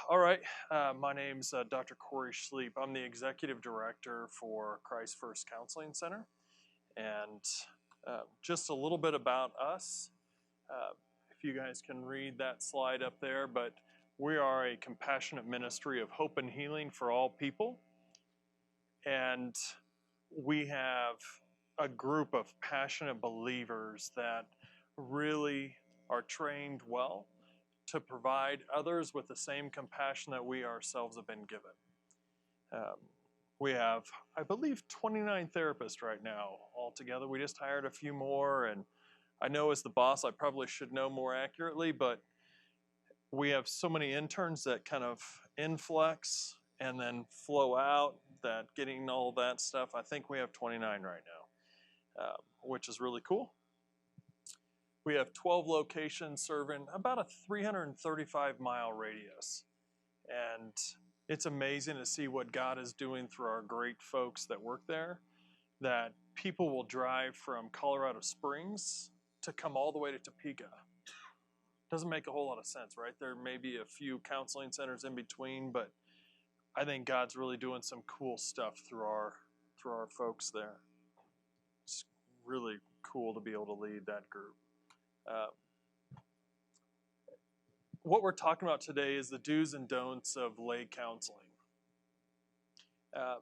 All right. My name's Dr. Corey Schliep. I'm the executive director for Christ First Counseling Center. And just a little bit about us. If you guys can read that slide up there, but we are a compassionate ministry of hope and healing for all people. And we have a group of passionate believers that really are trained well to provide others with the same compassion that we ourselves have been given. Um, we have, I believe, 29 therapists right now altogether. We just hired a few more, and I know as the boss, I probably should know more accurately, but we have so many interns that kind of influx and then flow out, that getting all that stuff. I think we have 29 right now, which is really cool. We have 12 locations serving about a 335-mile radius. And it's amazing to see what God is doing through our great folks that work there, that people will drive from Colorado Springs to come all the way to Topeka. Doesn't make a whole lot of sense, right? There may be a few counseling centers in between, but I think God's really doing some cool stuff through our folks there. It's really cool to be able to lead that group. What we're talking about today is the do's and don'ts of lay counseling. I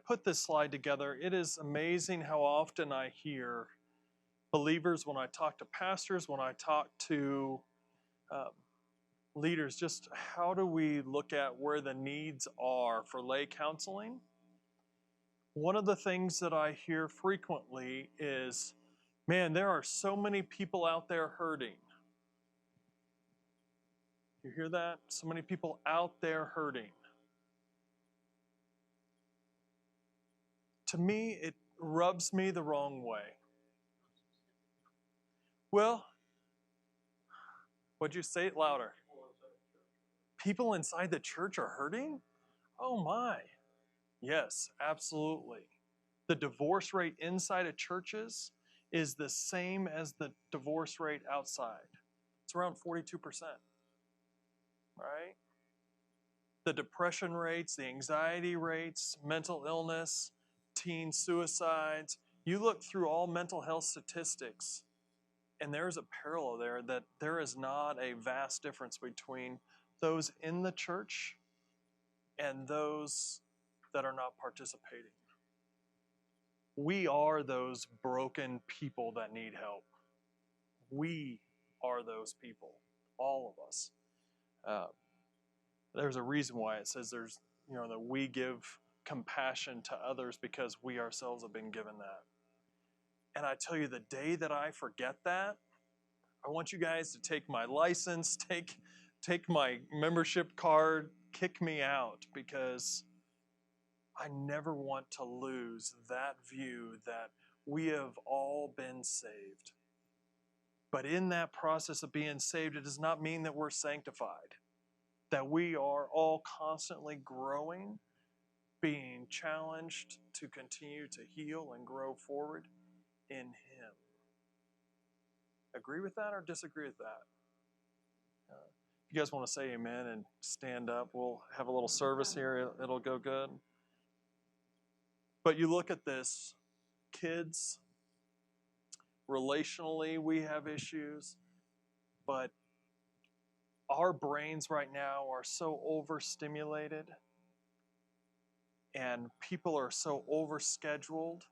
put this slide together. It is amazing how often I hear believers, when I talk to pastors, when I talk to leaders, just how do we look at where the needs are for lay counseling? One of the things that I hear frequently is, man, there are so many people out there hurting. You hear that? So many people out there hurting. To me, it rubs me the wrong way. Well, would you say it louder? People inside the church are hurting? Oh my. Yes, absolutely. The divorce rate inside of churches is the same as the divorce rate outside. It's around 42%, right? The depression rates, the anxiety rates, mental illness, teen suicides. You look through all mental health statistics, and there's a parallel there that there is not a vast difference between those in the church and those that are not participating. We are those broken people that need help. We are those people, all of us. There's a reason why it says that we give compassion to others, because we ourselves have been given that. And I tell you, the day that I forget that, I want you guys to take my license, take my membership card, kick me out, because I never want to lose that view that we have all been saved. But in that process of being saved, it does not mean that we're sanctified, that we are all constantly growing, being challenged to continue to heal and grow forward in Him. Agree with that or disagree with that? If you guys want to say amen and stand up, we'll have a little service here. It'll go good. But you look at this, kids, relationally we have issues, but our brains right now are so overstimulated, and people are so overscheduled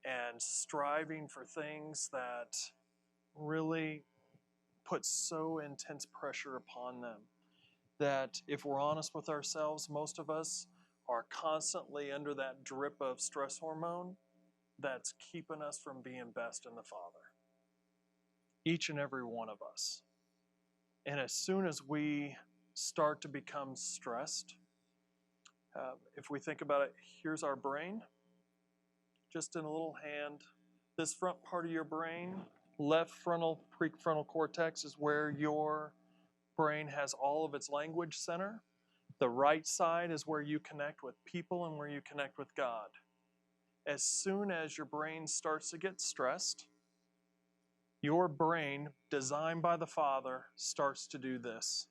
and striving for things that really put so intense pressure upon them that, if we're honest with ourselves, most of us are constantly under that drip of stress hormone that's keeping us from being best in the Father. Each and every one of us. And as soon as we start to become stressed, if we think about it, here's our brain, just in a little hand. This front part of your brain, left frontal, prefrontal cortex, is where your brain has all of its language center. The right side is where you connect with people and where you connect with God. As soon as your brain starts to get stressed, your brain, designed by the Father, starts to do this.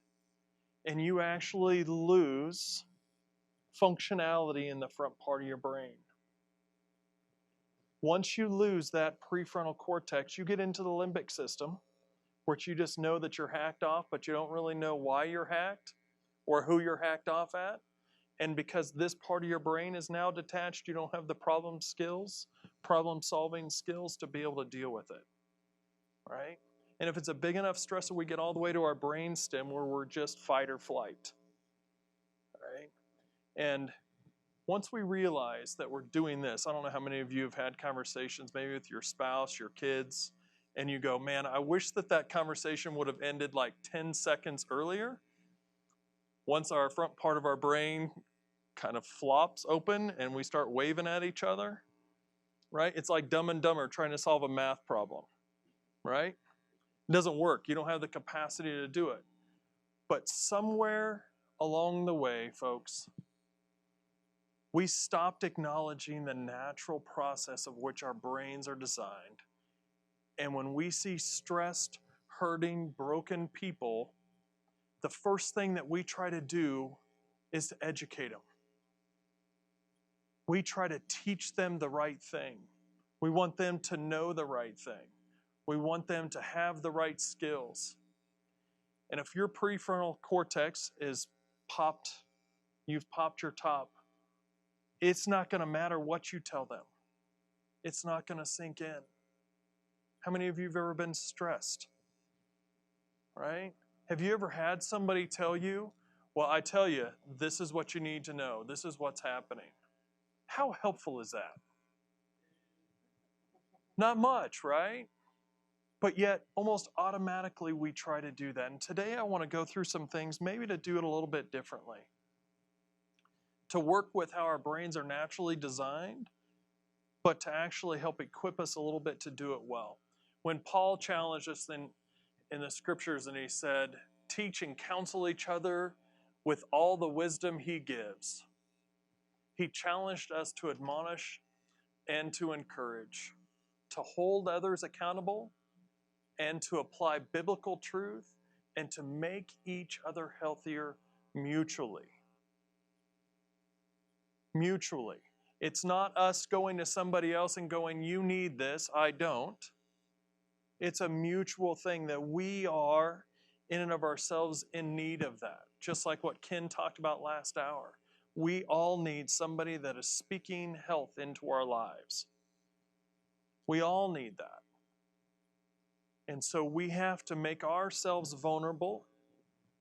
and you actually lose functionality in the front part of your brain. Once you lose that prefrontal cortex, you get into the limbic system, which you just know that you're hacked off, but you don't really know why you're hacked or who you're hacked off at. And because this part of your brain is now detached, you don't have the problem-solving skills to be able to deal with it, right? And if it's a big enough stressor, we get all the way to our brain stem where we're just fight or flight, right? And once we realize that we're doing this, I don't know how many of you have had conversations maybe with your spouse, your kids, and you go, man, I wish that conversation would have ended like 10 seconds earlier. Once our front part of our brain kind of flops open and we start waving at each other, right? It's like Dumb and Dumber trying to solve a math problem, right? It doesn't work. You don't have the capacity to do it. But somewhere along the way, folks, we stopped acknowledging the natural process of which our brains are designed. And when we see stressed, hurting, broken people, the first thing that we try to do is to educate them. We try to teach them the right thing. We want them to know the right thing. We want them to have the right skills. And if your prefrontal cortex is popped, you've popped your top, it's not going to matter what you tell them. It's not going to sink in. How many of you have ever been stressed? Right? Have you ever had somebody tell you, well, I tell you, this is what you need to know. This is what's happening. How helpful is that? Not much, right? But yet, almost automatically, we try to do that. And today I want to go through some things, maybe to do it a little bit differently. To work with how our brains are naturally designed, but to actually help equip us a little bit to do it well. When Paul challenged us in the scriptures and he said, teach and counsel each other with all the wisdom he gives, he challenged us to admonish and to encourage, to hold others accountable, and to apply biblical truth, and to make each other healthier mutually. Mutually. It's not us going to somebody else and going, you need this, I don't. It's a mutual thing that we are, in and of ourselves, in need of that. Just like what Ken talked about last hour. We all need somebody that is speaking health into our lives. We all need that. And so we have to make ourselves vulnerable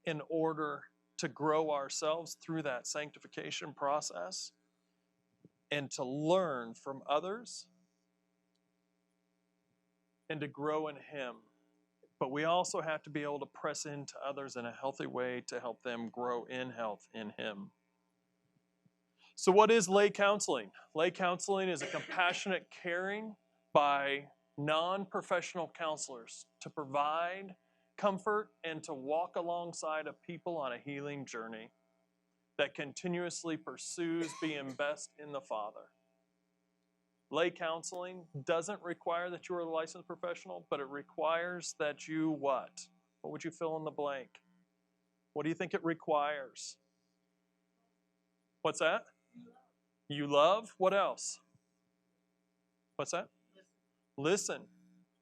in order to grow ourselves through that sanctification process and to learn from others and to grow in Him. But we also have to be able to press into others in a healthy way to help them grow in health in Him. So what is lay counseling? Lay counseling is a compassionate caring by non-professional counselors to provide comfort and to walk alongside of people on a healing journey that continuously pursues being best in the Father. Lay counseling doesn't require that you are a licensed professional, but it requires that you what? What would you fill in the blank? What do you think it requires? What's that? You love? What else? What's that? Listen.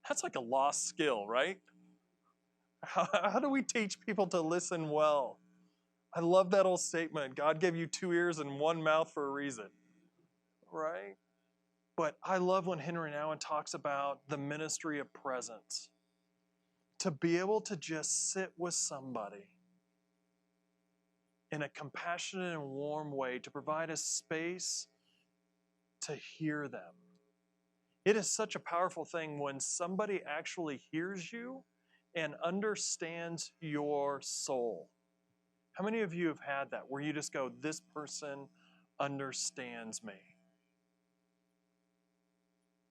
That's like a lost skill, right? How do we teach people to listen well? I love that old statement. God gave you 2 ears and 1 mouth for a reason, right? But I love when Henry Nouwen talks about the ministry of presence. To be able to just sit with somebody in a compassionate and warm way, to provide a space to hear them. It is such a powerful thing when somebody actually hears you and understands your soul. How many of you have had that where you just go, this person understands me?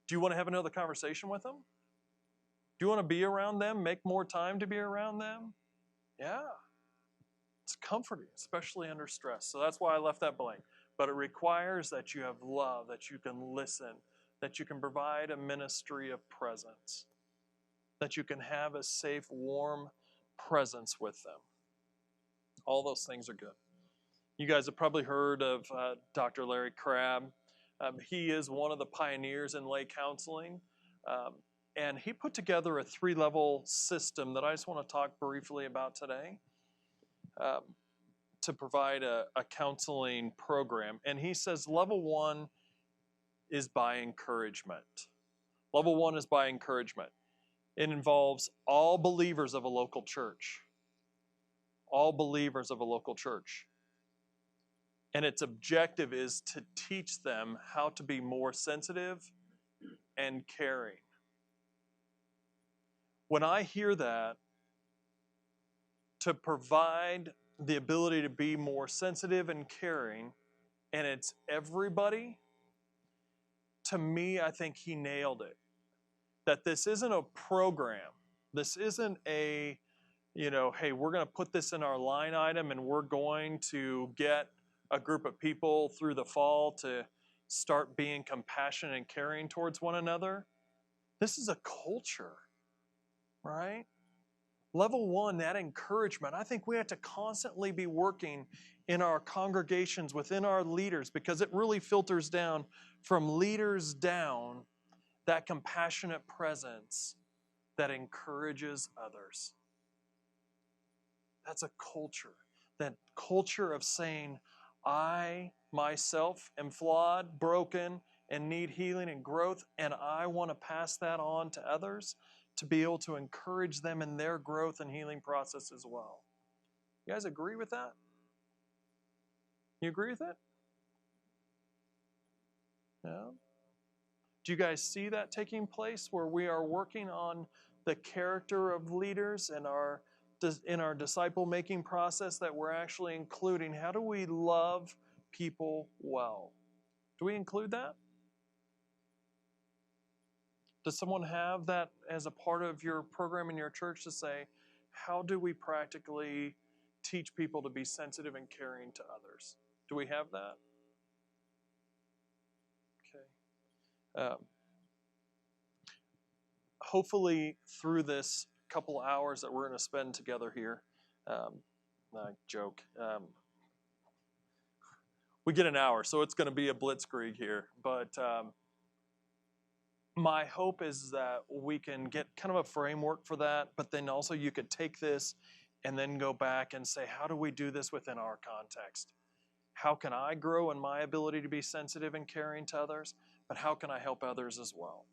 Do you want to have another conversation with them? Do you want to be around them? Make more time to be around them? Yeah. It's comforting, especially under stress. So that's why I left that blank. But it requires that you have love, that you can listen, that you can provide a ministry of presence, that you can have a safe, warm presence with them. All those things are good. You guys have probably heard of Dr. Larry Crabb. He is one of the pioneers in lay counseling. Um, and he put together a 3-level system that I just want to talk briefly about today um, to provide a counseling program. And he says level 1 is by encouragement. Level 1 is by encouragement. It involves all believers of a local church. All believers of a local church. And its objective is to teach them how to be more sensitive and caring. When I hear that, to provide the ability to be more sensitive and caring, and it's everybody, to me, I think he nailed it. That this isn't a program. This isn't a, hey, we're going to put this in our line item and we're going to get a group of people through the fall to start being compassionate and caring towards one another. This is a culture, right? Level 1, that encouragement. I think we have to constantly be working in our congregations, within our leaders, because it really filters down from leaders down, that compassionate presence that encourages others. That's a culture. That culture of saying, I myself am flawed, broken, and need healing and growth, and I want to pass that on to others to be able to encourage them in their growth and healing process as well. You guys agree with that? You agree with it? Yeah. Do you guys see that taking place where we are working on the character of leaders and in our disciple making process, that we're actually including how do we love people well? Do we include that? Does someone have that as a part of your program in your church to say, how do we practically teach people to be sensitive and caring to others? Do we have that? Okay. Hopefully through this couple hours that we're going to spend together here, I joke, we get an hour, so it's going to be a blitzkrieg here, but my hope is that we can get kind of a framework for that, but then also you could take this and then go back and say, how do we do this within our context? How can I grow in my ability to be sensitive and caring to others, but how can I help others as well?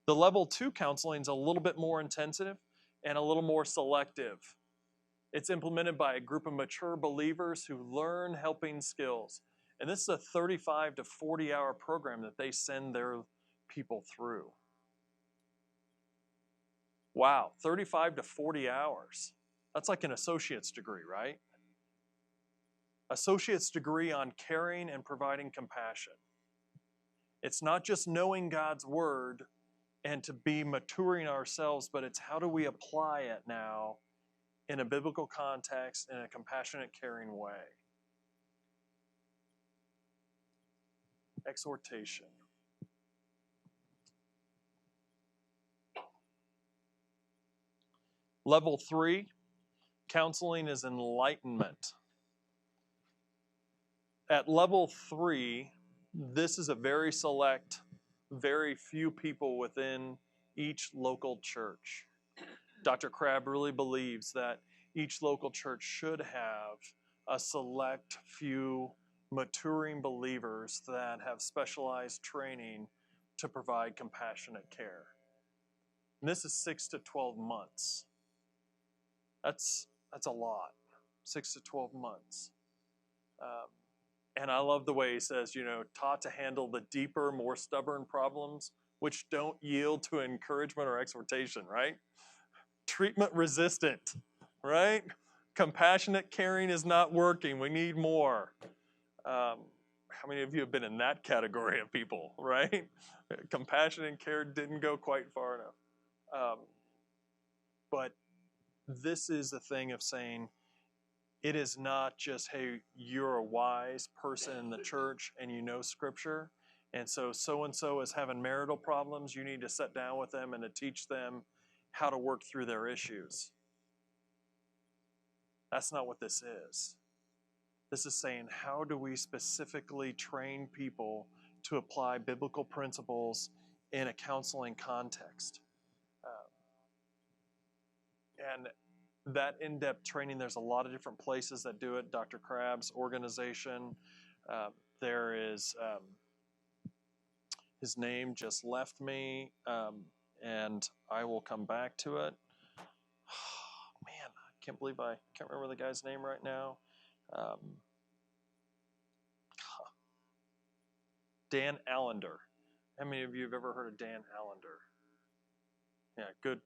The level 2 counseling is a little bit more intensive and a little more selective. It's implemented by a group of mature believers who learn helping skills. And this is a 35 to 40 hour program that they send their people through. Wow, 35 to 40 hours. That's like an associate's degree, right? Associate's degree on caring and providing compassion. It's not just knowing God's word and to be maturing ourselves, but it's how do we apply it now in a biblical context, in a compassionate, caring way. Exhortation. Level 3, counseling is enlightenment. At level 3, this is a very select, very few people within each local church. Dr. Crabb really believes that each local church should have a select few maturing believers that have specialized training to provide compassionate care. And this is 6 to 12 months. That's a lot, 6 to 12 months. And I love the way he says, taught to handle the deeper, more stubborn problems which don't yield to encouragement or exhortation, right? Treatment resistant, right? Compassionate caring is not working. We need more. How many of you have been in that category of people, right? Compassion and care didn't go quite far enough. But this is the thing of saying, it is not just, hey, you're a wise person in the church and you know Scripture, and so-and-so is having marital problems. You need to sit down with them and to teach them how to work through their issues. That's not what this is. This is saying, how do we specifically train people to apply biblical principles in a counseling context? And that in-depth training, there's a lot of different places that do it. Dr. Crabb's organization, there is, his name just left me, and I will come back to it. Man, I can't believe I can't remember the guy's name right now. Dan Allender. How many of you have ever heard of Dan Allender? Yeah, good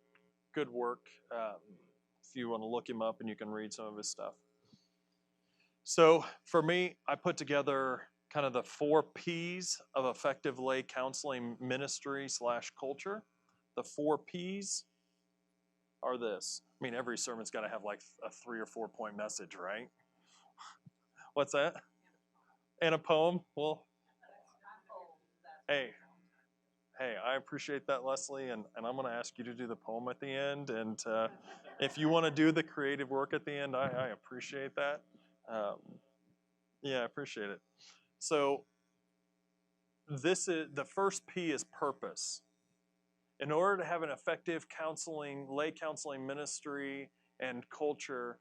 work. If you want to look him up and you can read some of his stuff. So for me, I put together kind of the 4 P's of effective lay counseling ministry / culture. The 4 P's are this. I mean, every sermon's got to have like a 3 or 4 point message, right? What's that? And a poem? Well, hey, I appreciate that, Leslie, and I'm going to ask you to do the poem at the end. And if you want to do the creative work at the end, I appreciate that. Yeah, I appreciate it. So this is the first P is purpose. In order to have an effective lay counseling ministry and culture,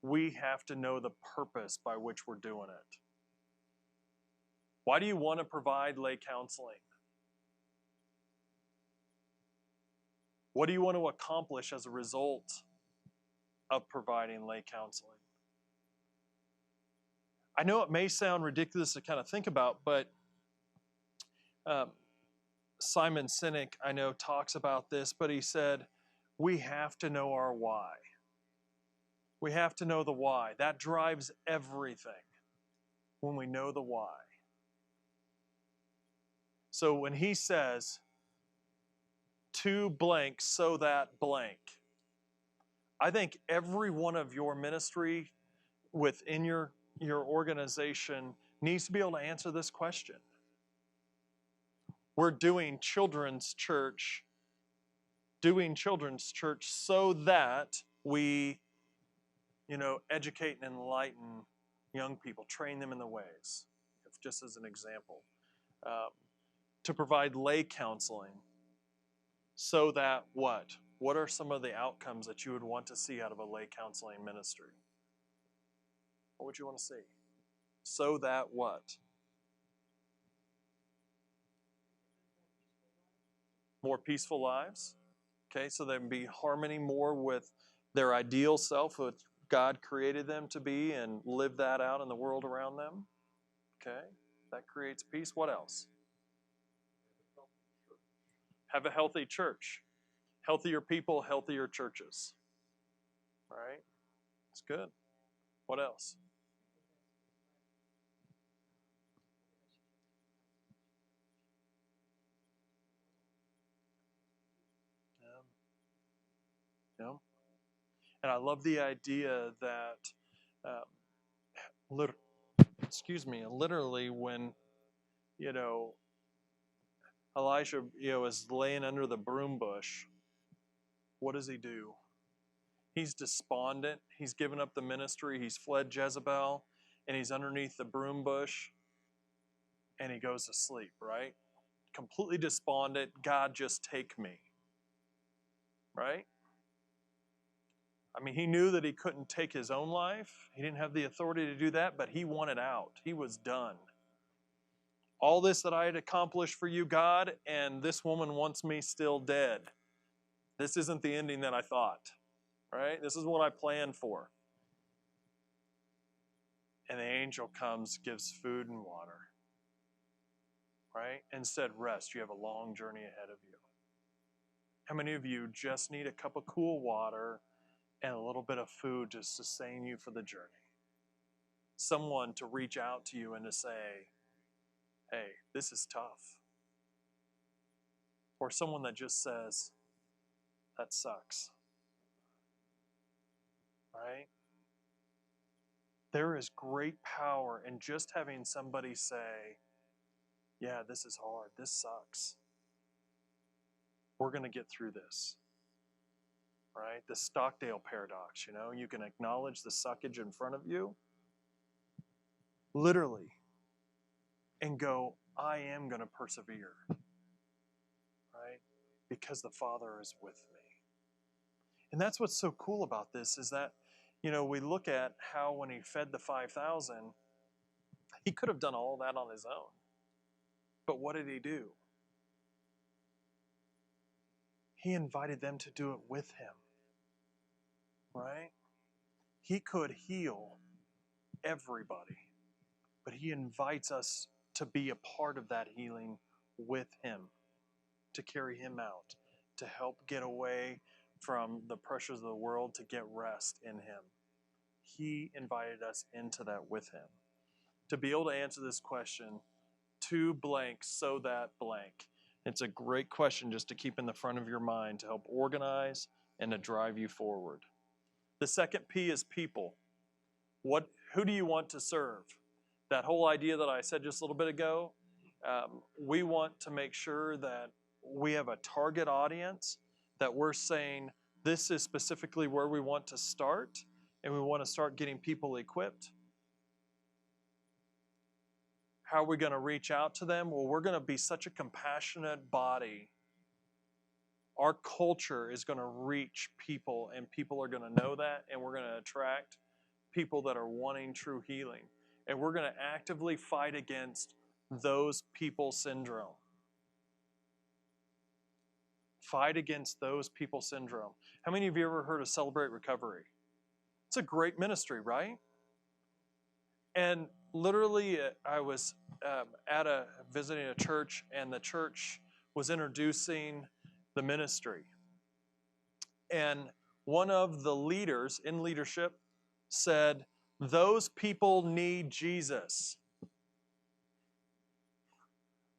we have to know the purpose by which we're doing it. Why do you want to provide lay counseling? What do you want to accomplish as a result of providing lay counseling? I know it may sound ridiculous to kind of think about, but Simon Sinek, I know, talks about this, but he said, we have to know our why. We have to know the why. That drives everything when we know the why. So when he says, to blank so that blank, I think every one of your ministry within your organization needs to be able to answer this question. We're doing children's church so that we, educate and enlighten young people, train them in the ways, just as an example. To provide lay counseling so that what? What are some of the outcomes that you would want to see out of a lay counseling ministry? What would you want to see? So that what? More peaceful lives. Okay, so there can be harmony more with their ideal self, what God created them to be, and live that out in the world around them. Okay, that creates peace. What else? Have a healthy church. Healthier people, healthier churches. All right, that's good. What else? Yeah. And I love the idea that, literally when, Elijah, is laying under the broom bush, what does he do? He's despondent. He's given up the ministry. He's fled Jezebel, and he's underneath the broom bush, and he goes to sleep, right? Completely despondent. God, just take me, right? I mean, he knew that he couldn't take his own life. He didn't have the authority to do that, but he wanted out. He was done. All this that I had accomplished for you, God, and this woman wants me still dead. This isn't the ending that I thought, right? This is what I planned for. And the angel comes, gives food and water, right? And said, rest. You have a long journey ahead of you. How many of you just need a cup of cool water and a little bit of food to sustain you for the journey? Someone to reach out to you and to say, hey, this is tough. Or someone that just says, that sucks. Right? There is great power in just having somebody say, yeah, this is hard. This sucks. We're going to get through this. right? The Stockdale paradox, you can acknowledge the suckage in front of you, literally, and go, I am going to persevere, right? Because the Father is with me. And that's what's so cool about this is that, we look at how when he fed the 5,000, he could have done all that on his own. But what did he do? He invited them to do it with him, right? He could heal everybody, but he invites us to be a part of that healing with him, to carry him out, to help get away from the pressures of the world, to get rest in him. He invited us into that with him. To be able to answer this question, to blank so that blank. It's a great question just to keep in the front of your mind to help organize and to drive you forward. The second P is people. Who do you want to serve? That whole idea that I said just a little bit ago, we want to make sure that we have a target audience, that we're saying this is specifically where we want to start, and we want to start getting people equipped. How are we going to reach out to them? Well, we're going to be such a compassionate body. Our culture is going to reach people, and people are going to know that, and we're going to attract people that are wanting true healing. And we're going to actively fight against those people syndrome. Fight against those people syndrome. How many of you ever heard of Celebrate Recovery? It's a great ministry, right? And literally, I was visiting a church, and the church was introducing the ministry. And one of the leaders in leadership said, those people need Jesus.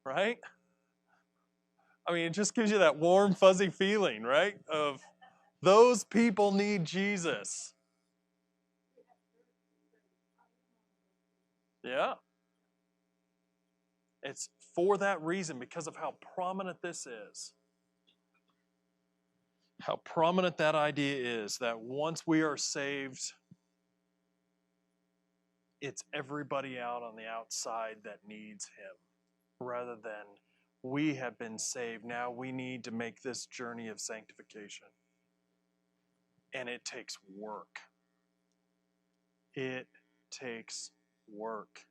Right? I mean, it just gives you that warm, fuzzy feeling, right? Of those people need Jesus. Yeah. It's for that reason, because of how prominent this is. How prominent that idea is, that once we are saved, it's everybody out on the outside that needs him, rather than we have been saved. Now we need to make this journey of sanctification. And it takes work. It takes work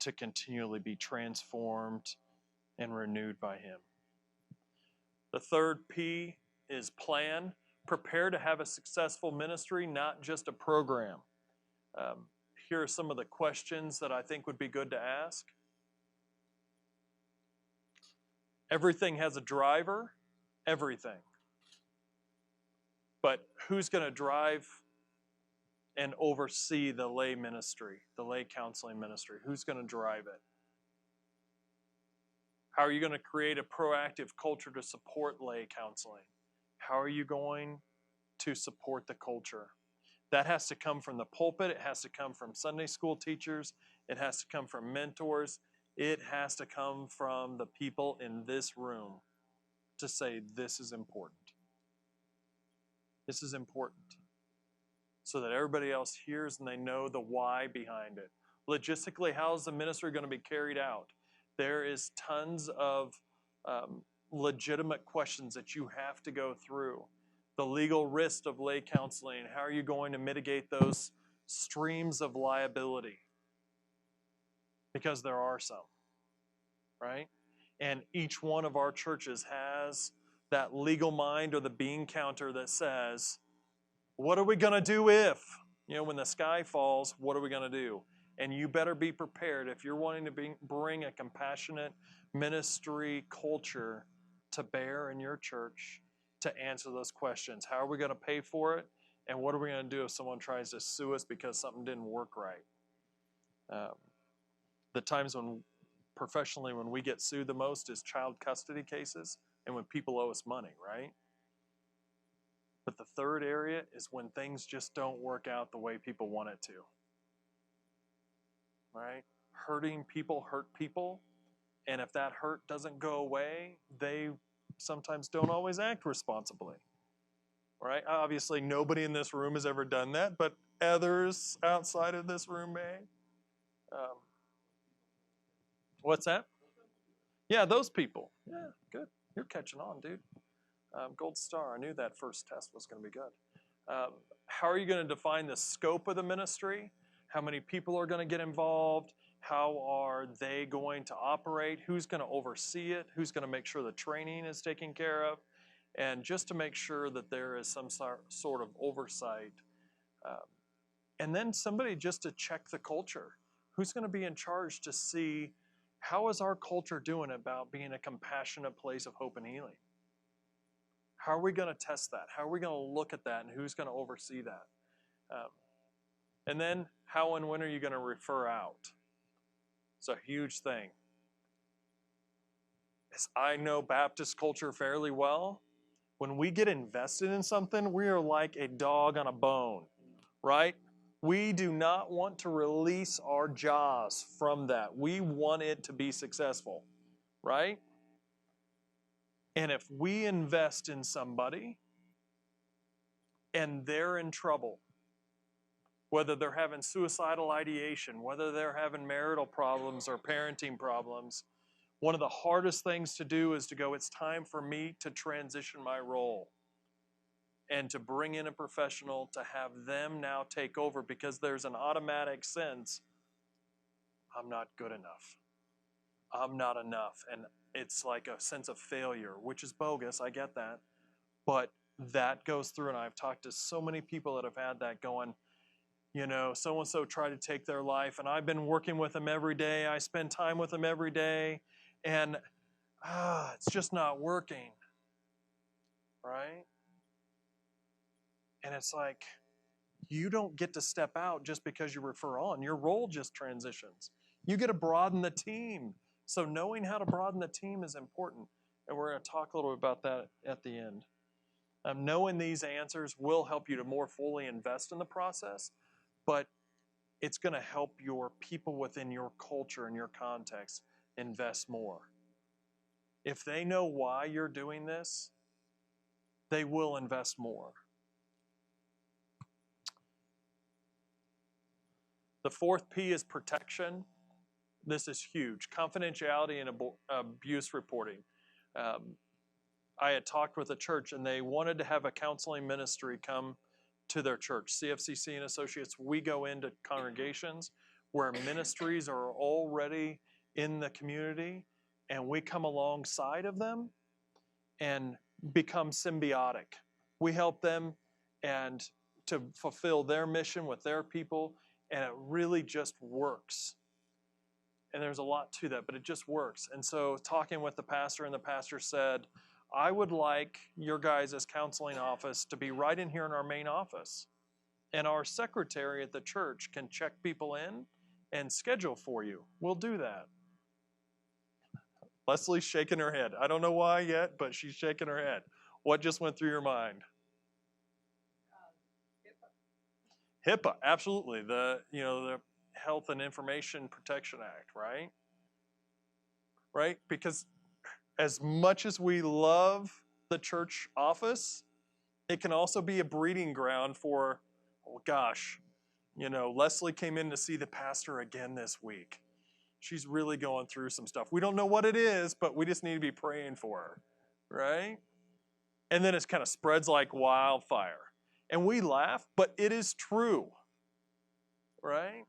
to continually be transformed and renewed by him. The third P is plan. Prepare to have a successful ministry, not just a program. Here are some of the questions that I think would be good to ask. Everything has a driver, everything. But who's going to drive and oversee the lay ministry, the lay counseling ministry? Who's going to drive it? How are you going to create a proactive culture to support lay counseling? How are you going to support the culture? That has to come from the pulpit. It has to come from Sunday school teachers. It has to come from mentors. It has to come from the people in this room to say, this is important. This is important. So that everybody else hears and they know the why behind it. Logistically, how is the ministry going to be carried out? There is tons of legitimate questions that you have to go through. The legal risk of lay counseling, how are you going to mitigate those streams of liability? Because there are some, right? And each one of our churches has that legal mind or the bean counter that says, what are we going to do if? When the sky falls, what are we going to do? And you better be prepared if you're wanting to bring a compassionate ministry culture to bear in your church to answer those questions. How are we going to pay for it? And what are we going to do if someone tries to sue us because something didn't work right? The times when professionally when we get sued the most is child custody cases and when people owe us money, right? But the third area is when things just don't work out the way people want it to. Right? Hurting people hurt people. And if that hurt doesn't go away, they sometimes don't always act responsibly. right? Obviously, nobody in this room has ever done that, but others outside of this room may. Um, what's that? Yeah, those people. Yeah, good. You're catching on, dude. Gold star. I knew that first test was going to be good. How are you going to define the scope of the ministry? How many people are going to get involved? How are they going to operate? Who's going to oversee it? Who's going to make sure the training is taken care of? And just to make sure that there is some sort of oversight. Um, and then somebody just to check the culture. Who's going to be in charge to see how is our culture doing about being a compassionate place of hope and healing? How are we going to test that? How are we going to look at that, and who's going to oversee that? And then how and when are you going to refer out? It's a huge thing. As I know Baptist culture fairly well, when we get invested in something, we are like a dog on a bone, right? We do not want to release our jaws from that. We want it to be successful, right? And if we invest in somebody and they're in trouble, whether they're having suicidal ideation, whether they're having marital problems or parenting problems, one of the hardest things to do is to go, it's time for me to transition my role and to bring in a professional to have them now take over, because there's an automatic sense, I'm not good enough. I'm not enough. And it's like a sense of failure, which is bogus. I get that. But that goes through, and I've talked to so many people that have had that going, you know, so-and-so tried to take their life, and I've been working with them every day. I spend time with them every day, and it's just not working, right? And it's like, you don't get to step out just because you refer on. Your role just transitions. You get to broaden the team. So knowing how to broaden the team is important, and we're going to talk a little bit about that at the end. Knowing these answers will help you to more fully invest in the process, but it's going to help your people within your culture and your context invest more. If they know why you're doing this, they will invest more. The fourth P is protection. This is huge. Confidentiality and abuse reporting. I had talked with a church, and they wanted to have a counseling ministry come to their church. CFCC and Associates, we go into congregations where ministries are already in the community, and we come alongside of them and become symbiotic. We help them and to fulfill their mission with their people, and it really just works. And there's a lot to that, but it just works. And so talking with the pastor, and the pastor said, I would like your guys' counseling office to be right in here in our main office. And our secretary at the church can check people in and schedule for you. We'll do that. Leslie's shaking her head. I don't know why yet, but she's shaking her head. What just went through your mind? HIPAA, absolutely. The Health and Information Protection Act, right? Right? Because as much as we love the church office, it can also be a breeding ground for, oh gosh, Leslie came in to see the pastor again this week. She's really going through some stuff. We don't know what it is, but we just need to be praying for her, right? And then it kind of spreads like wildfire. And we laugh, but it is true, right?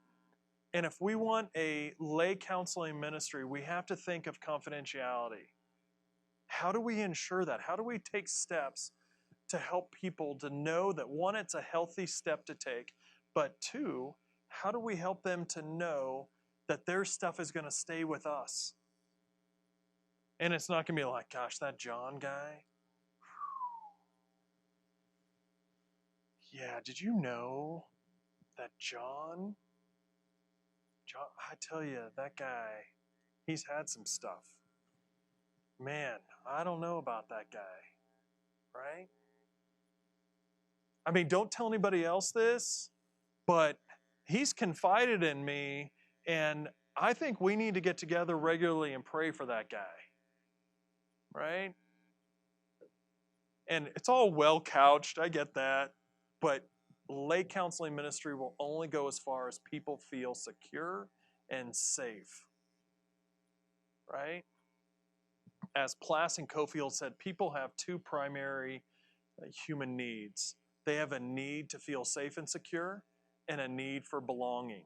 And if we want a lay counseling ministry, we have to think of confidentiality. How do we ensure that? How do we take steps to help people to know that, one, it's a healthy step to take, but two, how do we help them to know that their stuff is going to stay with us? And it's not going to be like, gosh, that John guy. Yeah, did you know that John, I tell you, that guy, he's had some stuff. Man, I don't know about that guy, right? I mean, don't tell anybody else this, but he's confided in me, and I think we need to get together regularly and pray for that guy, right? And it's all well couched, I get that, but lay counseling ministry will only go as far as people feel secure and safe, right? As Plass and Cofield said, people have two primary human needs. They have a need to feel safe and secure and a need for belonging,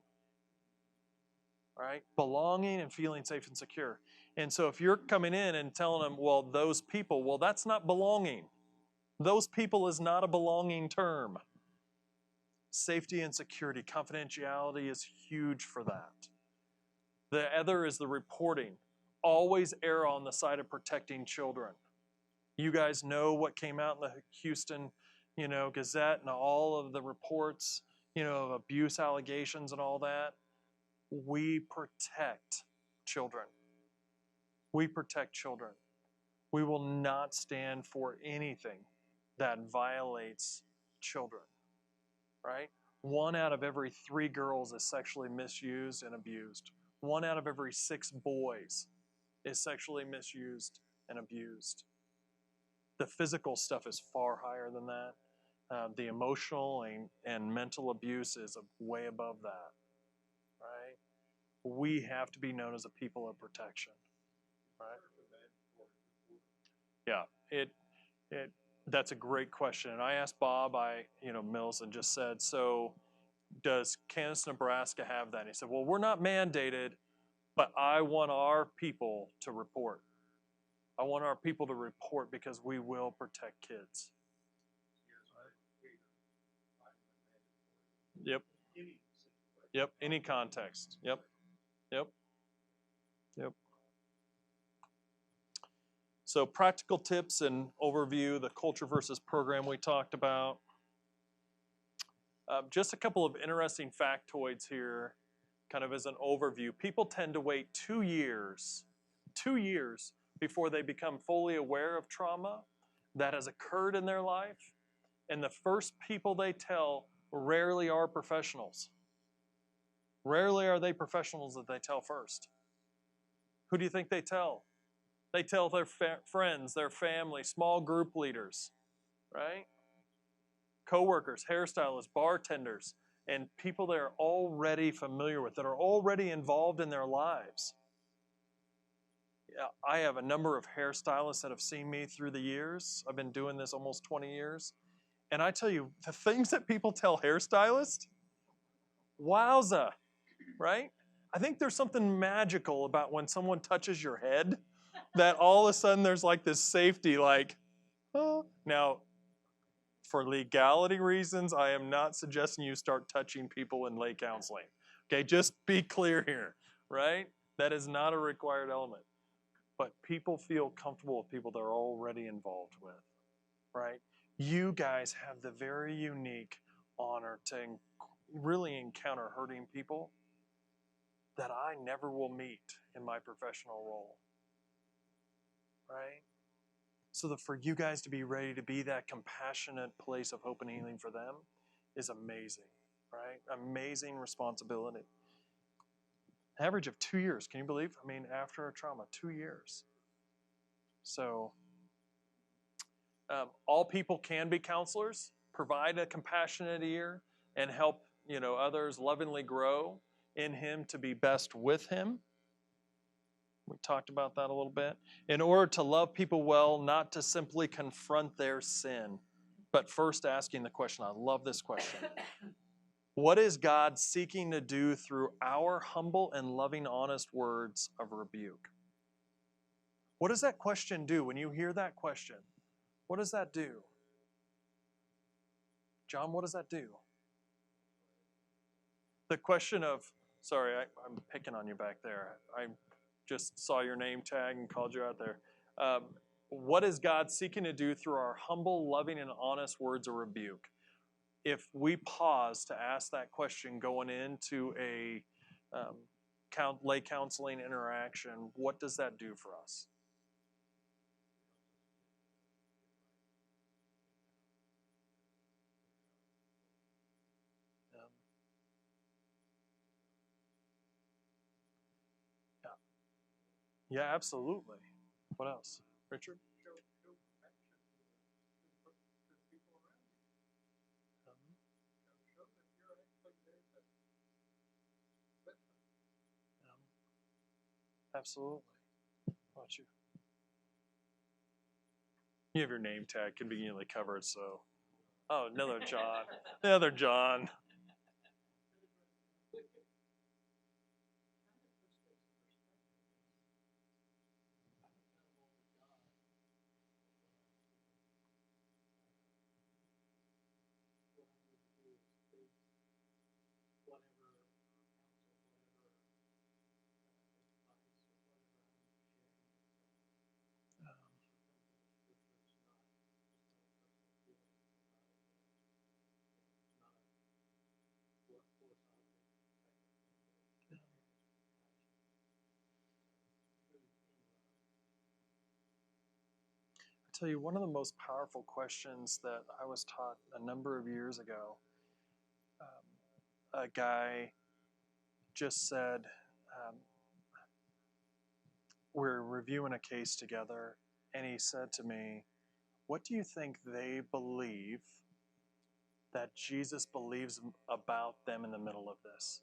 right? Belonging and feeling safe and secure. And so if you're coming in and telling them, well, those people, well, that's not belonging. Those people is not a belonging term. Safety and security, confidentiality is huge for that. The other is the reporting. Always err on the side of protecting children. You guys know what came out in the Houston, Gazette and all of the reports, of abuse allegations and all that. We protect children. We protect children. We will not stand for anything that violates children, right? 1 out of every 3 girls is sexually misused and abused. 1 out of every 6 boys is sexually misused and abused. The physical stuff is far higher than that. The emotional and mental abuse is way above that, right? We have to be known as a people of protection, right? Yeah, that's a great question. And I asked Bob, Mills, and just said, so does Kansas, Nebraska have that? And he said, well, we're not mandated, but I want our people to report. I want our people to report because we will protect kids. Yep. Yep. Any context. Yep. Yep. Yep. So practical tips and overview, the culture versus program we talked about. Just a couple of interesting factoids here, kind of as an overview. People tend to wait 2 years before they become fully aware of trauma that has occurred in their life. And the first people they tell rarely are professionals. Rarely are they professionals that they tell first. Who do you think they tell? They tell their friends, their family, small group leaders, right? Coworkers, hairstylists, bartenders, and people they're already familiar with, that are already involved in their lives. Yeah, I have a number of hairstylists that have seen me through the years. I've been doing this almost 20 years. And I tell you, the things that people tell hairstylists, wowza, right? I think there's something magical about when someone touches your head that all of a sudden there's like this safety, like, oh. Now, for legality reasons, I am not suggesting you start touching people in lay counseling. Okay, just be clear here, right? That is not a required element. But people feel comfortable with people they're already involved with, right? You guys have the very unique honor to really encounter hurting people that I never will meet in my professional role, right? So for you guys to be ready to be that compassionate place of hope and healing for them is amazing, right? Amazing responsibility. Average of 2 years, can you believe? I mean, after a trauma, 2 years. So all people can be counselors. Provide a compassionate ear and help others lovingly grow in Him to be best with Him. We talked about that a little bit. In order to love people well, not to simply confront their sin, but first asking the question. I love this question. What is God seeking to do through our humble and loving, honest words of rebuke? What does that question do? When you hear that question, what does that do? John, what does that do? The question of, sorry, I'm picking on you back there. I just saw your name tag and called you out there. What is God seeking to do through our humble, loving, and honest words of rebuke? If we pause to ask that question going into a lay counseling interaction, what does that do for us? Yeah, absolutely. What else? Richard? Absolutely. How about you? You have your name tag conveniently covered, so. Oh, another John. Another John. I tell you, one of the most powerful questions that I was taught a number of years ago, a guy just said, um, we're reviewing a case together, and he said to me, what do you think they believe that Jesus believes about them in the middle of this?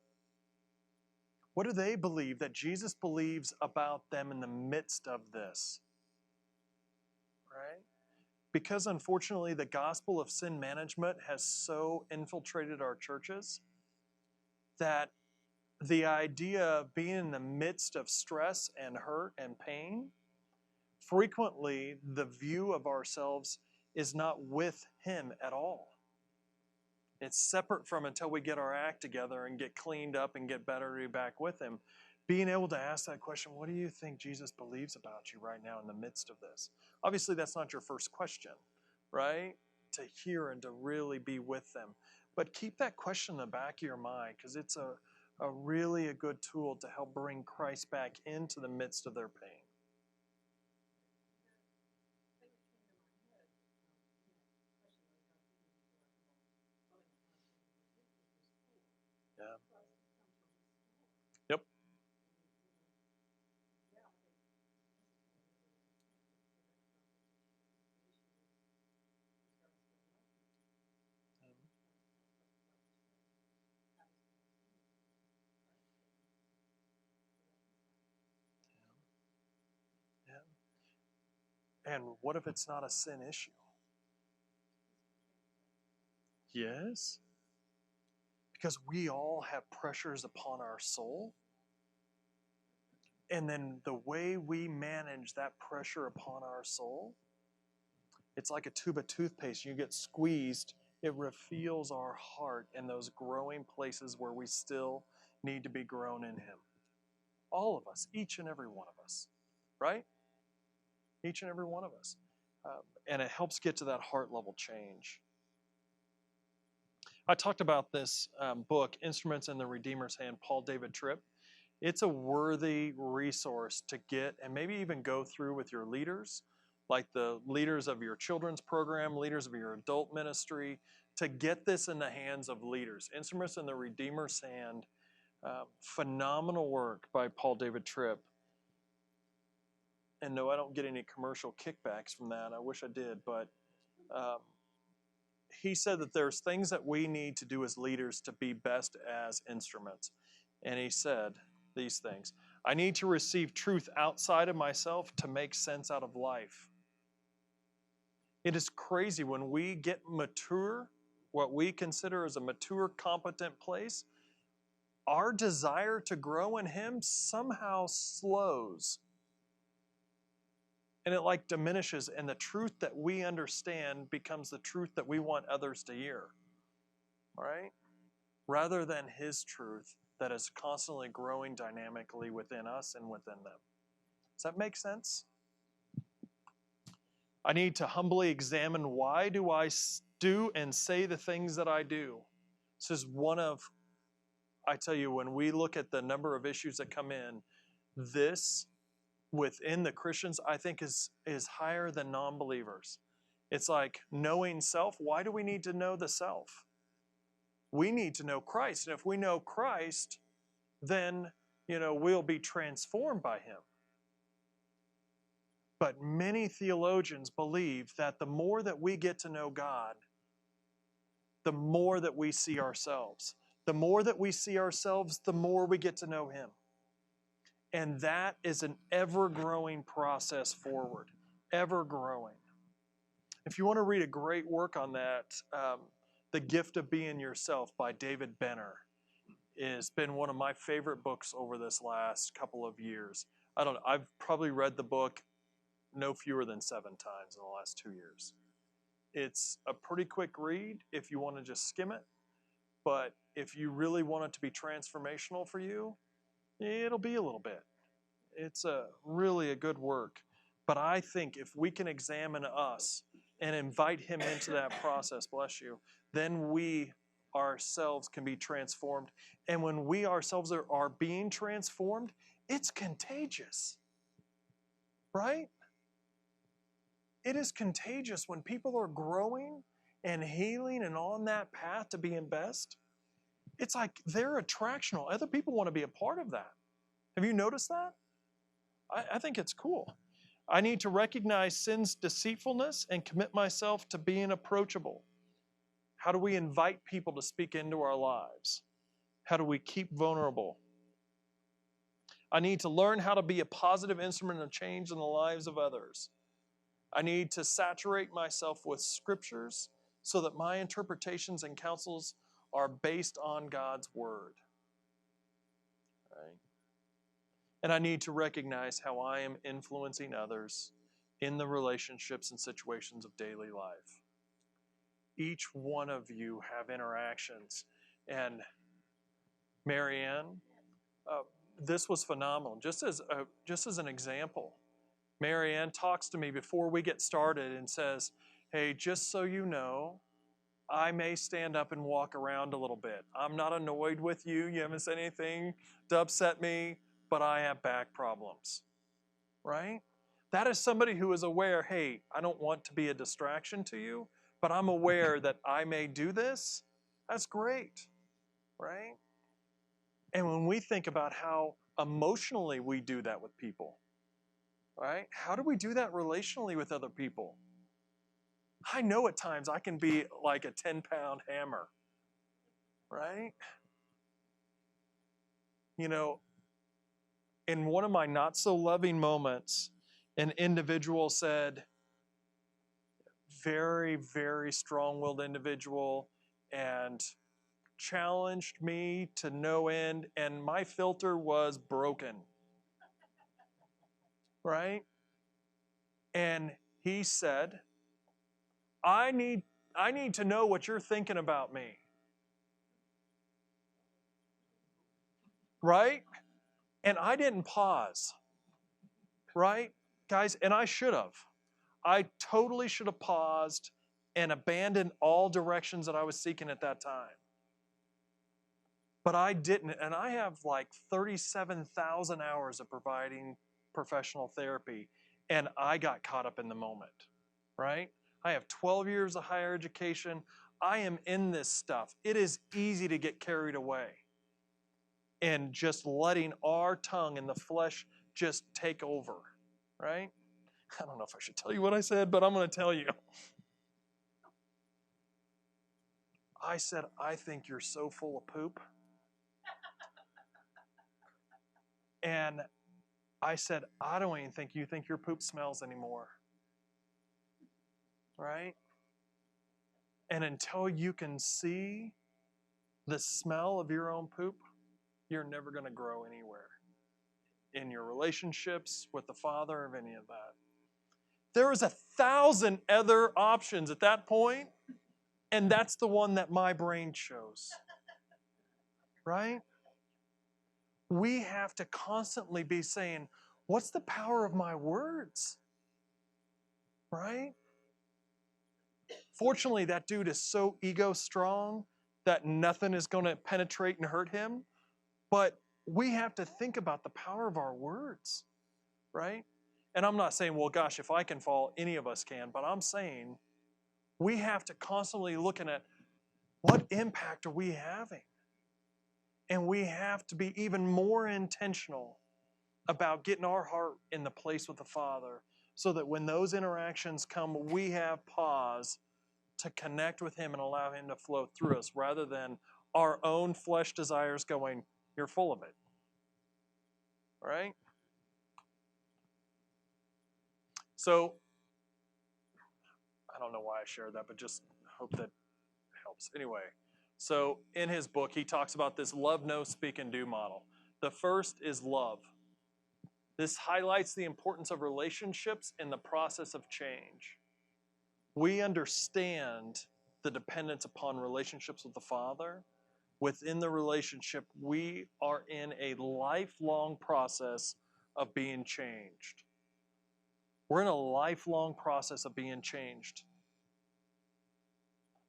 What do they believe that Jesus believes about them in the midst of this? Right? Because unfortunately, the gospel of sin management has so infiltrated our churches that the idea of being in the midst of stress and hurt and pain, frequently the view of ourselves is not with Him at all. It's separate from until we get our act together and get cleaned up and get better to be back with Him. Being able to ask that question, what do you think Jesus believes about you right now in the midst of this? Obviously, that's not your first question, right? To hear and to really be with them. But keep that question in the back of your mind, because it's a really a good tool to help bring Christ back into the midst of their pain. Yeah. Yep. Yeah. And what if it's not a sin issue? Yes. Because we all have pressures upon our soul. And then the way we manage that pressure upon our soul, it's like a tube of toothpaste. You get squeezed, it reveals our heart in those growing places where we still need to be grown in Him. All of us, each and every one of us, right? Each and every one of us. And it helps get to that heart level change. I talked about this book, Instruments in the Redeemer's Hand, Paul David Tripp. It's a worthy resource to get and maybe even go through with your leaders, like the leaders of your children's program, leaders of your adult ministry, to get this in the hands of leaders. Instruments in the Redeemer's Hand, phenomenal work by Paul David Tripp. And no, I don't get any commercial kickbacks from that. I wish I did, but he said that there's things that we need to do as leaders to be best as instruments. And he said these things. I need to receive truth outside of myself to make sense out of life. It is crazy when we get mature, what we consider as a mature, competent place, our desire to grow in Him somehow slows. And it like diminishes, and the truth that we understand becomes the truth that we want others to hear. All right? Rather than His truth that is constantly growing dynamically within us and within them. Does that make sense? I need to humbly examine, why do I do and say the things that I do? This is one of, I tell you, when we look at the number of issues that come in, this within the Christians, I think is higher than non-believers. It's like knowing self. Why do we need to know the self? We need to know Christ. And if we know Christ, then, we'll be transformed by Him. But many theologians believe that the more that we get to know God, the more that we see ourselves. The more that we see ourselves, the more we get to know Him. And that is an ever-growing process forward, ever-growing. If you want to read a great work on that, The Gift of Being Yourself by David Benner has been one of my favorite books over this last couple of years. I don't know, I've probably read the book no fewer than 7 times in the last 2 years. It's a pretty quick read if you want to just skim it, but if you really want it to be transformational for you, it'll be a little bit. It's really a good work. But I think if we can examine us and invite Him into that process, bless you, then we ourselves can be transformed. And when we ourselves are being transformed, it's contagious, right? It is contagious when people are growing and healing and on that path to being best. It's like they're attractional. Other people want to be a part of that. Have you noticed that? I think it's cool. I need to recognize sin's deceitfulness and commit myself to being approachable. How do we invite people to speak into our lives? How do we keep vulnerable? I need to learn how to be a positive instrument of change in the lives of others. I need to saturate myself with scriptures so that my interpretations and counsels are based on God's word. Right? And I need to recognize how I am influencing others in the relationships and situations of daily life. Each one of you have interactions. And Marianne, this was phenomenal. Just as an example, Marianne talks to me before we get started and says, hey, just so you know, I may stand up and walk around a little bit. I'm not annoyed with you. You haven't said anything to upset me, but I have back problems, right? That is somebody who is aware, hey, I don't want to be a distraction to you, but I'm aware that I may do this. That's great, right? And when we think about how emotionally we do that with people, right? How do we do that relationally with other people? I know at times I can be like a 10-pound hammer, right? You know, in one of my not so loving moments, an individual said, very, very strong-willed individual, and challenged me to no end, and my filter was broken, right? And he said, I need to know what you're thinking about me. Right? And I didn't pause. Right? Guys, and I should have. I totally should have paused and abandoned all directions that I was seeking at that time. But I didn't, and I have like 37,000 hours of providing professional therapy, and I got caught up in the moment, right? I have 12 years of higher education. I am in this stuff. It is easy to get carried away and just letting our tongue and the flesh just take over, right? I don't know if I should tell you what I said, but I'm going to tell you. I said, I think you're so full of poop. And I said, I don't even think you think your poop smells anymore. Right? And until you can see the smell of your own poop, you're never going to grow anywhere in your relationships with the Father or any of that. There is 1,000 other options at that point, and that's the one that my brain chose. Right? We have to constantly be saying, what's the power of my words? Right? Fortunately, that dude is so ego strong that nothing is going to penetrate and hurt him. But we have to think about the power of our words, right? And I'm not saying, well, gosh, if I can fall, any of us can. But I'm saying we have to constantly looking at what impact are we having? And we have to be even more intentional about getting our heart in the place with the Father so that when those interactions come, we have pause to connect with him and allow him to flow through us rather than our own flesh desires going, you're full of it. Right? So, I don't know why I shared that, but just hope that helps. Anyway, so in his book, he talks about this love, know, speak, and do model. The first is love. This highlights the importance of relationships in the process of change. We understand the dependence upon relationships with the Father. Within the relationship, we are in a lifelong process of being changed. We're in a lifelong process of being changed.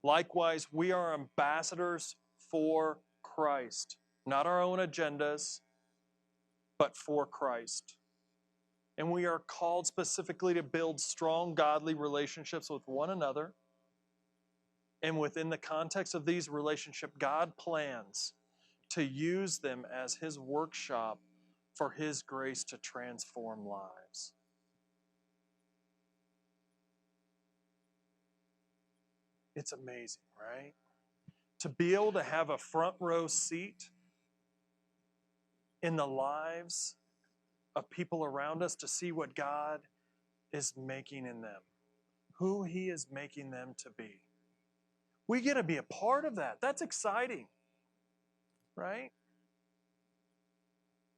Likewise, we are ambassadors for Christ, not our own agendas, but for Christ. And we are called specifically to build strong, godly relationships with one another. And within the context of these relationships, God plans to use them as his workshop for his grace to transform lives. It's amazing, right? To be able to have a front row seat in the lives of people around us to see what God is making in them, who he is making them to be. We get to be a part of that. That's exciting, right?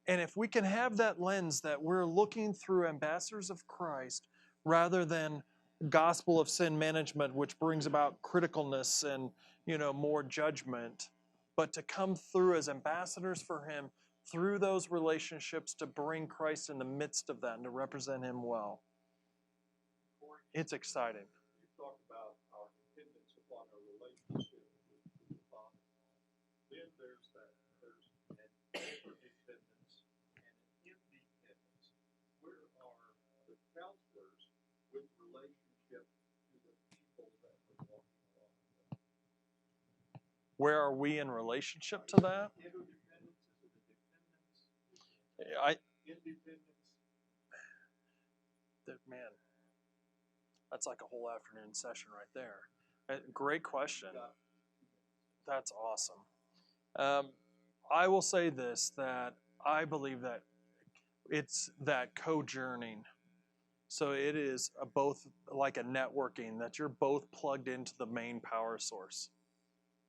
And if we can have that lens that we're looking through ambassadors of Christ rather than gospel of sin management, which brings about criticalness and, more judgment, but to come through as ambassadors for him through those relationships to bring Christ in the midst of that and to represent him well. It's exciting. You talked about our dependence upon our relationship with the Father. Then there's an interdependence and an independence. Where are the counselors with relationship to the people that we're walking along with? Where are we in relationship to that? Interdependence, is it a dependence? Independence? Man, that's like a whole afternoon session right there. Great question. That's awesome. I will say this, that I believe that it's that co-journeying. So it is both like a networking, that you're both plugged into the main power source,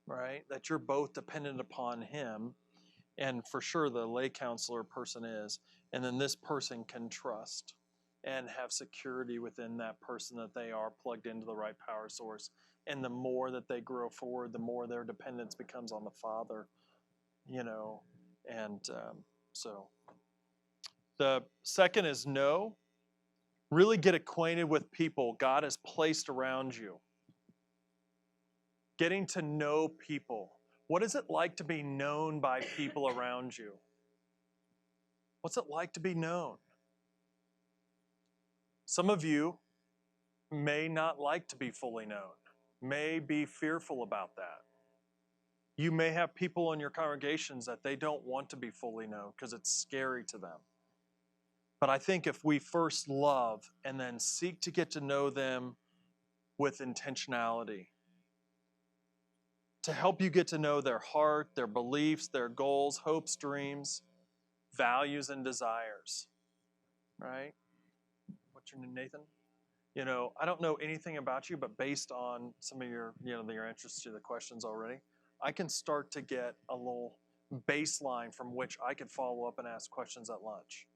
right? That you're both dependent upon him, and for sure the lay counselor person is, and then this person can trust and have security within that person that they are plugged into the right power source. And the more that they grow forward, the more their dependence becomes on the Father, and so the second is know. Really get acquainted with people God has placed around you. Getting to know people. What is it like to be known by people around you? What's it like to be known? Some of you may not like to be fully known, may be fearful about that. You may have people in your congregations that they don't want to be fully known because it's scary to them. But I think if we first love and then seek to get to know them with intentionality, to help you get to know their heart, their beliefs, their goals, hopes, dreams, values, and desires, right? What's your name, Nathan? I don't know anything about you, but based on some of your answers to the questions already, I can start to get a little baseline from which I could follow up and ask questions at lunch,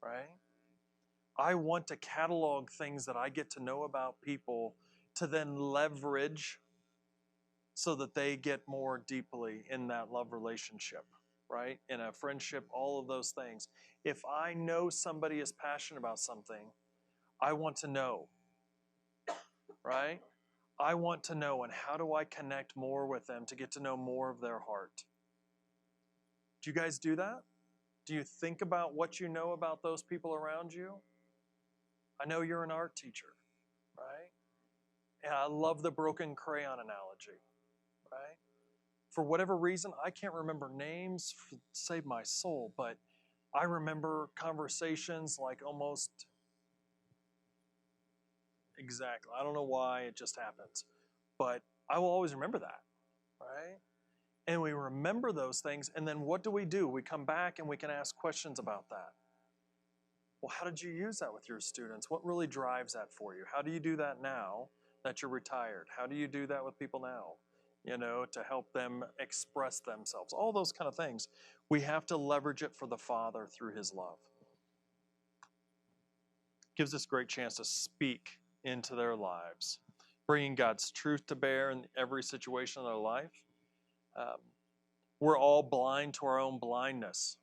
right? I want to catalog things that I get to know about people to then leverage so that they get more deeply in that love relationship, right? In a friendship, all of those things. If I know somebody is passionate about something, I want to know, right? I want to know, and how do I connect more with them to get to know more of their heart? Do you guys do that? Do you think about what you know about those people around you? I know you're an art teacher, right? And I love the broken crayon analogy, right? For whatever reason, I can't remember names, save my soul, but I remember conversations like almost exactly. I don't know why, it just happens. but I will always remember that, right? And we remember those things, and then what do? We come back and we can ask questions about that. Well, how did you use that with your students? What really drives that for you? How do you do that now that you're retired? How do you do that with people now? To help them express themselves, all those kind of things. We have to leverage it for the Father through His love. Gives us a great chance to speak into their lives, bringing God's truth to bear in every situation of their life. We're all blind to our own blindness,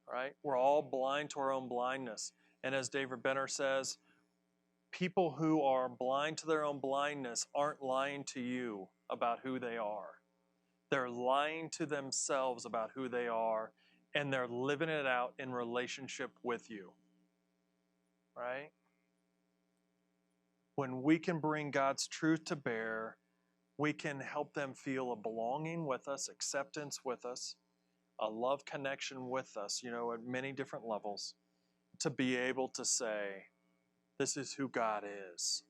right? We're all blind to our own blindness. And as David Benner says, people who are blind to their own blindness aren't lying to you about who they are. They're lying to themselves about who they are, and they're living it out in relationship with you, right? When we can bring God's truth to bear, we can help them feel a belonging with us, acceptance with us, a love connection with us, at many different levels, to be able to say, this is who God is,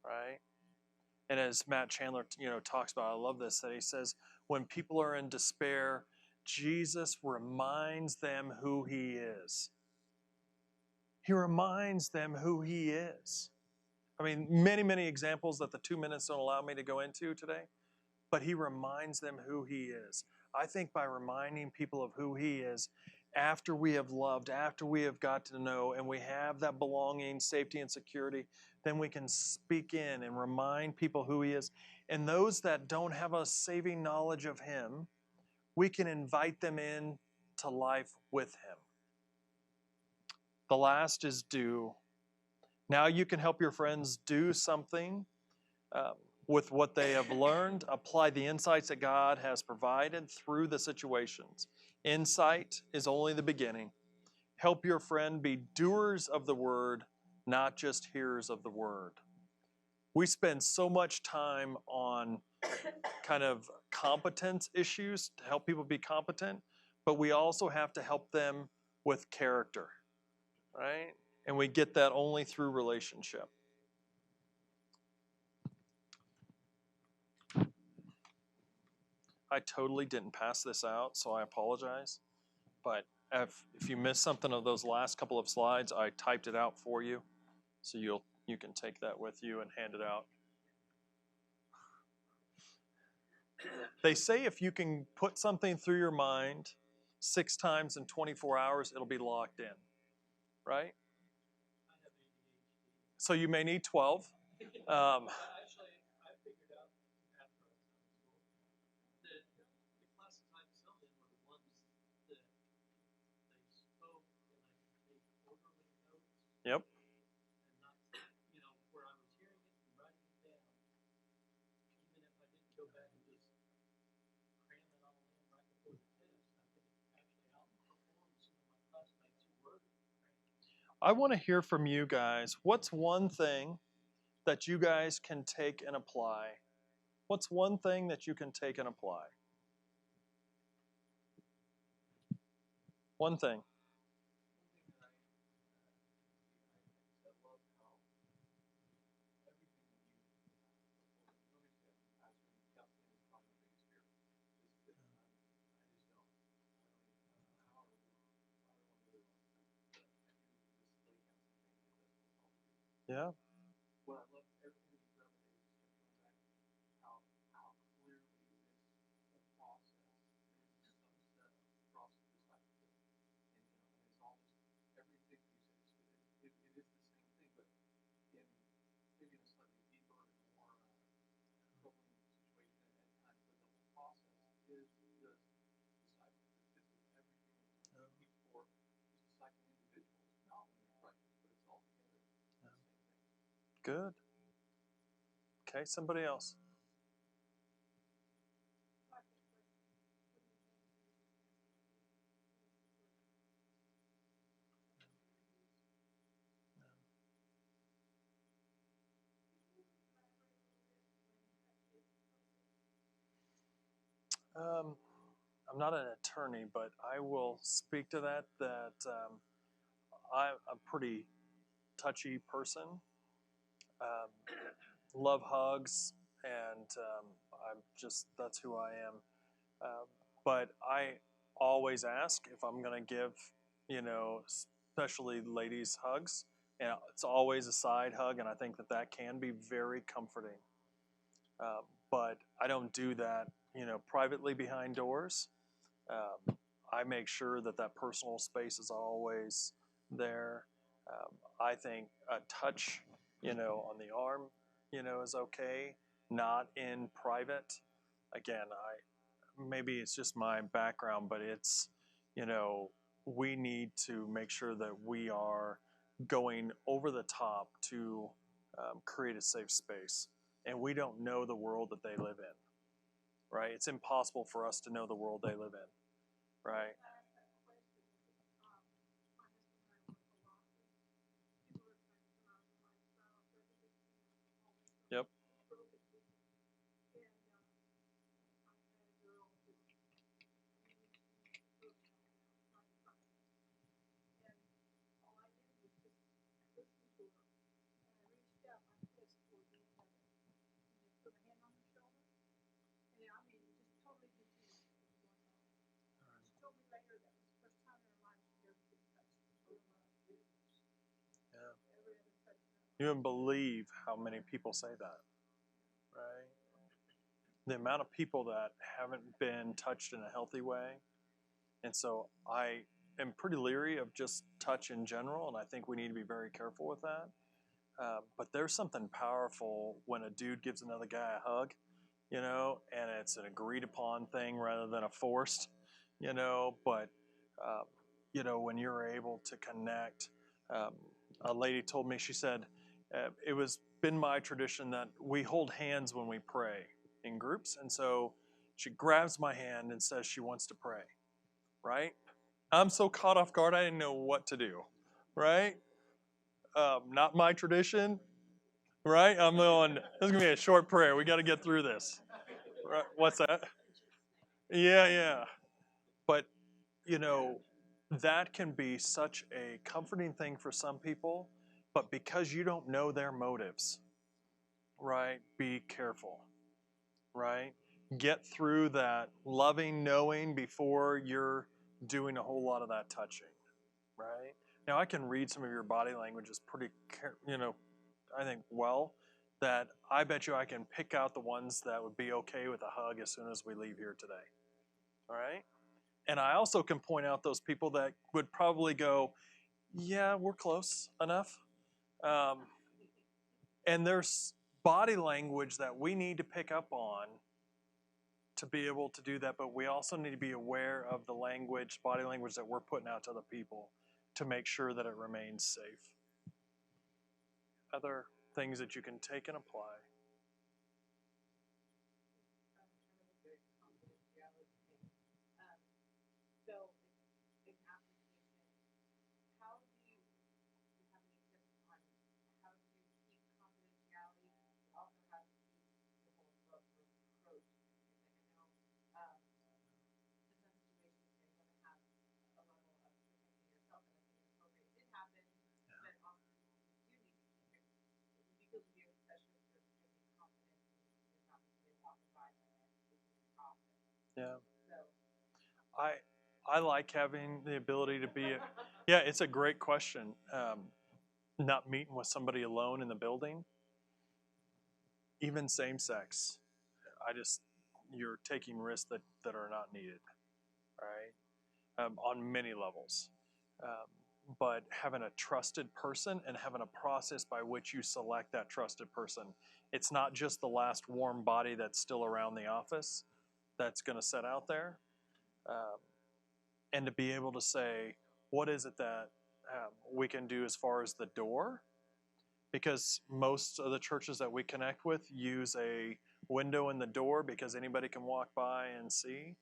right? And as Matt Chandler, talks about, I love this, that he says, when people are in despair, Jesus reminds them who He is. He reminds them who He is. I mean, many, many examples that the 2 minutes don't allow me to go into today, but He reminds them who He is. I think by reminding people of who He is, after we have loved, after we have got to know, and we have that belonging, safety, and security, then we can speak in and remind people who He is. And those that don't have a saving knowledge of Him, we can invite them in to life with Him. The last is do. Now you can help your friends do something with what they have learned, apply the insights that God has provided through the situations. Insight is only the beginning. Help your friend be doers of the word, not just hearers of the word. We spend so much time on kind of competence issues to help people be competent, but we also have to help them with character, right? And we get that only through relationship. I totally didn't pass this out, so I apologize. But if you missed something of those last couple of slides, I typed it out for you, so you can take that with you and hand it out. They say if you can put something through your mind 6 times in 24 hours, it'll be locked in, right? So you may need 12. Actually, I figured out after I was done with school that the classes I excelled in were the ones that they spoke and I could take orderly notes Yep. and not, where I was hearing it and writing it down, even if I didn't go back and just cram it all in right before the test. I think it actually outperformed some of my classmates who were cramming. I want to hear from you guys. What's one thing that you guys can take and apply? What's one thing that you can take and apply? One thing. Yeah. What I love everything you said is just coming back how clearly this process is a subset of the process of discipleship. And it's all just everything you said. It is the same thing, but in maybe in a slightly deeper and more troubling situation at times. But the whole process is just discipleship. This is everything that we're looking for, just discipling individuals, not when they're practice, but it's all together. The same thing. Good. Okay, somebody else. I'm not an attorney, but I will speak to that. I'm a pretty touchy person. Um, love hugs, and that's who I am. Um, but I always ask if I'm going to give, especially ladies hugs, and it's always a side hug, and I think that can be very comforting. But I don't do that, privately behind doors. I make sure that personal space is always there. I think a touch, on the arm, is okay, not in private. Again, maybe it's just my background, but it's, you know, we need to make sure that we are going over the top to create a safe space. And we don't know the world that they live in, right? It's impossible for us to know the world they live in, right? Yep. Yeah. You wouldn't believe how many people say that, right? The amount of people that haven't been touched in a healthy way. And so I am pretty leery of just touch in general, and I think we need to be very careful with that. But there's something powerful when a dude gives another guy a hug, and it's an agreed upon thing rather than a forced, but, um, when you're able to connect. Um, a lady told me, she said, it was been my tradition that we hold hands when we pray in groups. And so she grabs my hand and says she wants to pray, right? I'm so caught off guard, I didn't know what to do, right? Not my tradition, right? I'm going, this is going to be a short prayer. We got to get through this. Right? What's that? Yeah, yeah. But, you know, that can be such a comforting thing for some people, but because you don't know their motives, right? Be careful, right? Get through that loving knowing before you're doing a whole lot of that touching, right? Now, I can read some of your body languages pretty, I think well, that I bet you I can pick out the ones that would be okay with a hug as soon as we leave here today. All right? And I also can point out those people that would probably go, yeah, we're close enough. Um, and there's body language that we need to pick up on to be able to do that, but we also need to be aware of the body language that we're putting out to other people to make sure that it remains safe. Other things that you can take and apply. Yeah. I I like having the ability to be. Yeah, it's a great question. Not meeting with somebody alone in the building, even same sex. I just you're taking risks that are not needed, right? On many levels. But having a trusted person and having a process by which you select that trusted person. It's not just the last warm body that's still around the office that's going to set out there. Um, and to be able to say, what is it that we can do as far as the door? Because most of the churches that we connect with use a window in the door because anybody can walk by and see,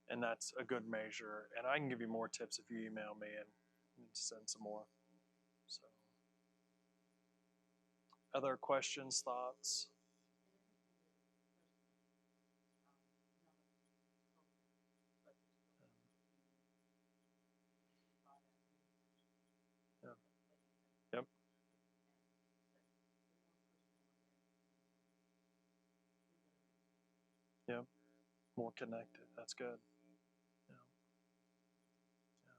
and that's a good measure. And I can give you more tips if you email me and send some more. So, other questions, thoughts? Yeah. Yep. Yeah, more connected. That's good. Yeah. When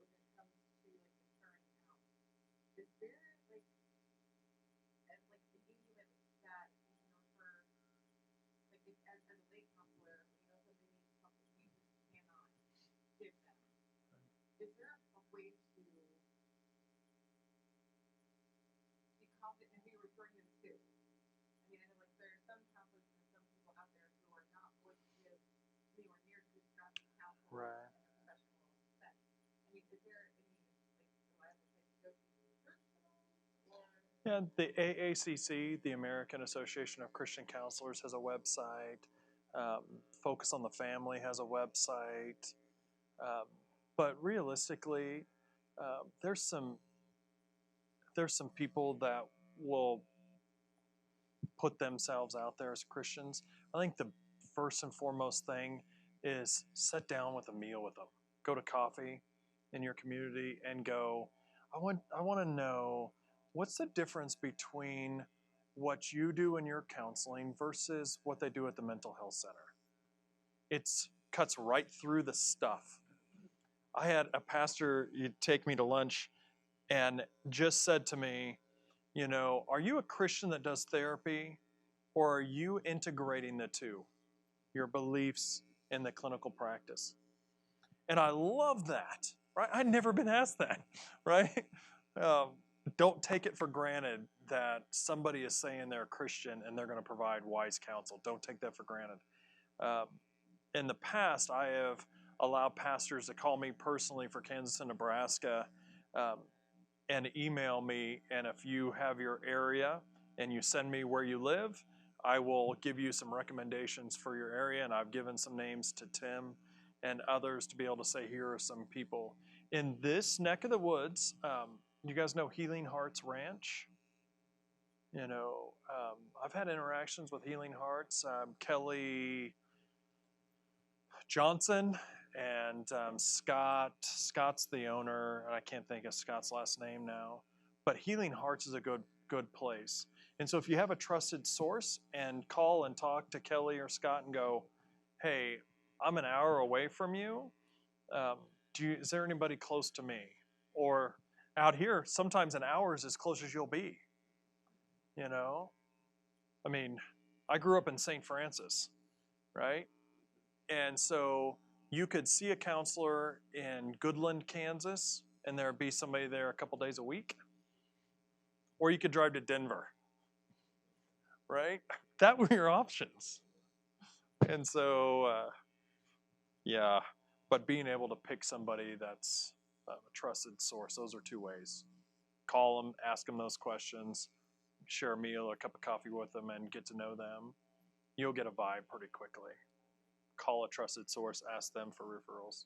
it comes to like the current out, is there like like the age limit that for like if, as a late counselor, somebody needs something you just cannot give them? Is there a way to be confident in who you're referring them to? I mean, I know like there are some counselors and some people out there who are not going to give anywhere near to describe counsel Right. in a professional sense. I mean, is there any like reliable place to go to search for those, or Yeah, the AACC, the American Association of Christian Counselors, has a website. Focus on the Family has a website. But realistically, there's some people that will put themselves out there as Christians. I think the first and foremost thing is sit down with a meal with them. Go to coffee in your community and go, I want to know what's the difference between what you do in your counseling versus what they do at the mental health center. It's cuts right through the stuff. I had a pastor take me to lunch and just said to me, are you a Christian that does therapy, or are you integrating the two, your beliefs in the clinical practice? And I love that, right? I'd never been asked that, right? Um, don't take it for granted that somebody is saying they're a Christian and they're going to provide wise counsel. Don't take that for granted. Um, in the past, I have allowed pastors to call me personally for Kansas and Nebraska, um, and email me. And if you have your area and you send me where you live, I will give you some recommendations for your area. And I've given some names to Tim and others to be able to say, here are some people in this neck of the woods. You guys know Healing Hearts Ranch? I've had interactions with Healing Hearts. Kelly Johnson and Scott. Scott's the owner, and I can't think of Scott's last name now. But Healing Hearts is a good place. And so if you have a trusted source, and call and talk to Kelly or Scott and go, hey, I'm an hour away from you. Is there anybody close to me? Or out here, sometimes an hour is as close as you'll be. You know, I mean, I grew up in St. Francis, right? And so you could see a counselor in Goodland, Kansas, and there'd be somebody there a couple days a week. Or you could drive to Denver, right? That were your options. And so, yeah, but being able to pick somebody that's a trusted source, those are two ways. Call them, ask them those questions, share a meal or a cup of coffee with them, and get to know them. You'll get a vibe pretty quickly. Call a trusted source, ask them for referrals.